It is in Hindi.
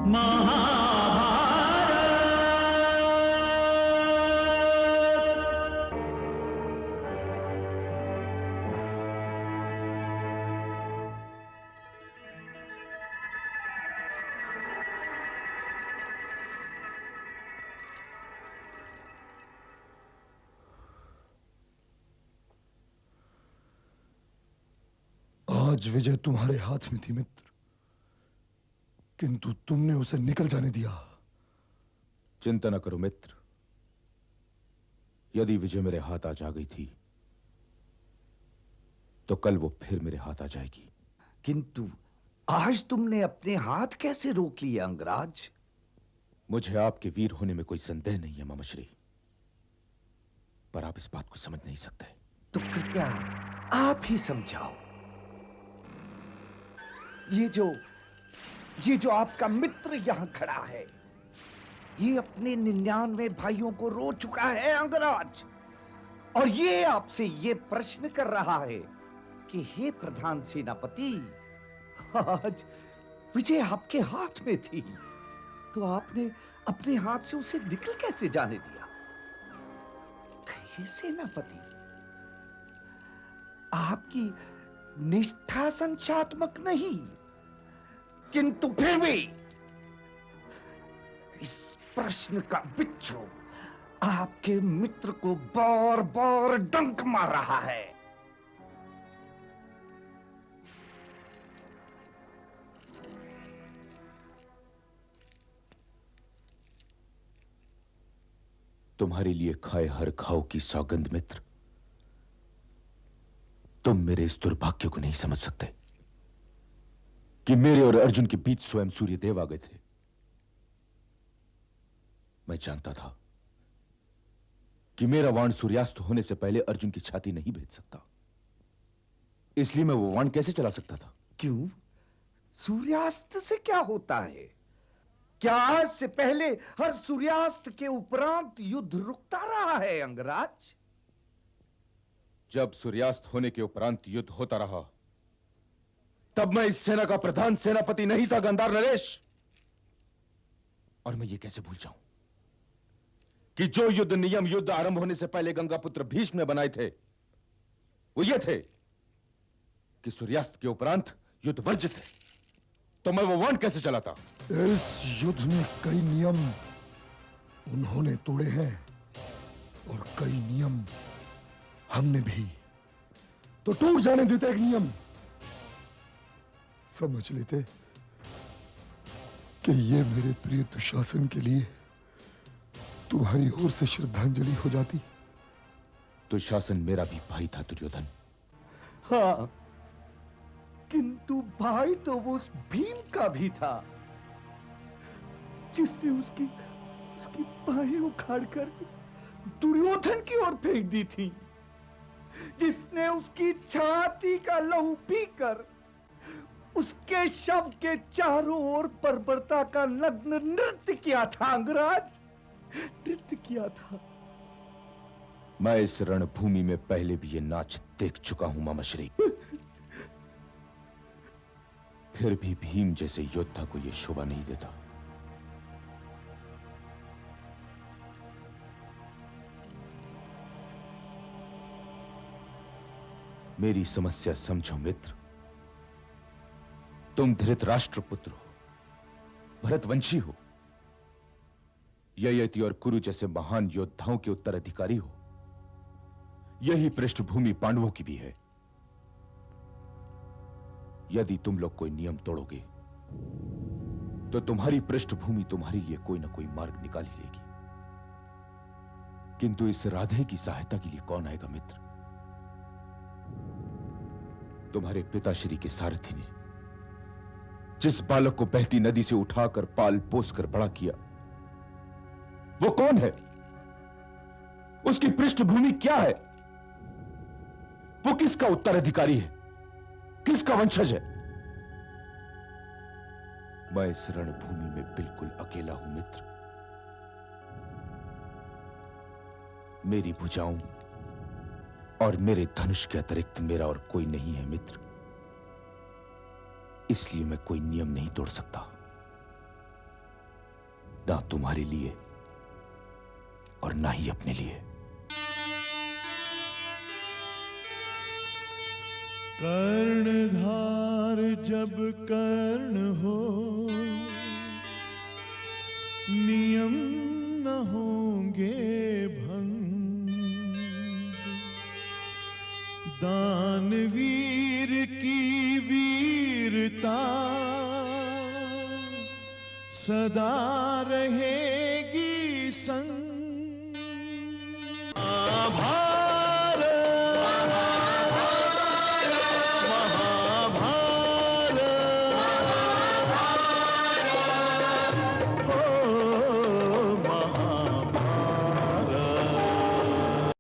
आज विजय तुम्हारे हाथ में थी मित्र, किंतु तुमने उसे निकल जाने दिया। चिंता न करो मित्र, यदि विजय मेरे हाथ आज आ गई थी तो कल वो फिर मेरे हाथ आ जाएगी। किंतु आज तुमने अपने हाथ कैसे रोक लिए अंगराज? मुझे आपके वीर होने में कोई संदेह नहीं है मामाश्री, पर आप इस बात को समझ नहीं सकते। तो कृपया आप ही समझाओ। ये जो आपका मित्र यहां खड़ा है, ये अपने 99 भाइयों को रो चुका है अंगराज, और ये आपसे ये प्रश्न कर रहा है कि हे प्रधान सेनापति, आज विजय आपके हाथ में थी, तो आपने अपने हाथ से उसे निकल कैसे जाने दिया? कहिए सेनापति, आपकी निष्ठा संख्यात्मक नहीं, किंतु फिर भी इस प्रश्न का बिच्छू आपके मित्र को बार बार डंक मार रहा है। तुम्हारे लिए खाए हर घाव की सौगंध मित्र, तुम मेरे इस दुर्भाग्य को नहीं समझ सकते कि मेरे और अर्जुन के बीच स्वयं सूर्यदेव आ गए थे। मैं जानता था कि मेरा वाण सूर्यास्त होने से पहले अर्जुन की छाती नहीं भेद सकता, इसलिए मैं वो वाण कैसे चला सकता था? क्यों? सूर्यास्त से क्या होता है? क्या आज से पहले हर सूर्यास्त के उपरांत युद्ध रुकता रहा है अंगराज? जब सूर्यास्त होने के उपरांत युद्ध होता रहा, तब मैं इस सेना का प्रधान सेनापति नहीं था गंधार नरेश। और मैं ये कैसे भूल जाऊं कि जो युद्ध नियम युद्ध आरंभ होने से पहले गंगापुत्र भीष्म ने बनाए थे, वो ये थे कि सूर्यास्त के उपरांत युद्ध वर्जित है। तो मैं वो वाण कैसे चलाता? इस युद्ध में कई नियम उन्होंने तोड़े हैं और कई नियम हमने भी, तो टूट जाने देते एक नियम। समझ लेते कि ये मेरे प्रिय दुशासन के लिए तुम्हारी ओर से श्रद्धांजलि हो जाती। दुशासन मेरा भी भाई था दुर्योधन। हाँ, किंतु भाई तो वो उस भीम का भी था जिसने उसकी बाहें उखाड़कर दुर्योधन की ओर फेंक दी थी, जिसने उसकी छाती का लहू पीकर उसके शव के चारों ओर बर्बरता का नग्न नृत्य किया था अंगराज, नृत्य किया था। मैं इस रणभूमि में पहले भी ये नाच देख चुका हूं मामाश्री। फिर भी भीम जैसे योद्धा को यह शोभा नहीं देता। मेरी समस्या समझो मित्र, तुम धृतराष्ट्र पुत्र हो, भरतवंशी हो, ययति और कुरु जैसे महान योद्धाओं के उत्तराधिकारी हो। यही पृष्ठभूमि पांडवों की भी है। यदि तुम लोग कोई नियम तोड़ोगे तो तुम्हारी पृष्ठभूमि तुम्हारे लिए कोई ना कोई मार्ग निकाल ही लेगी। किंतु इस राधे की सहायता के लिए कौन आएगा मित्र? तुम्हारे पिताश्री के सारथी ने जिस बालक को बहती नदी से उठाकर पाल पोस कर बड़ा किया, वो कौन है? उसकी पृष्ठभूमि क्या है? वो किसका उत्तराधिकारी है? किसका वंशज है? मैं इस रणभूमि में बिल्कुल अकेला हूं मित्र। मेरी भुजाओं और मेरे धनुष के अतिरिक्त मेरा और कोई नहीं है मित्र। इसलिए मैं कोई नियम नहीं तोड़ सकता। ना तुम्हारे लिए और ना ही अपने लिए। कर्णधार जब कर्ण हो, नियम न होंगे भंग। दानवीर की वीरता सदा रहे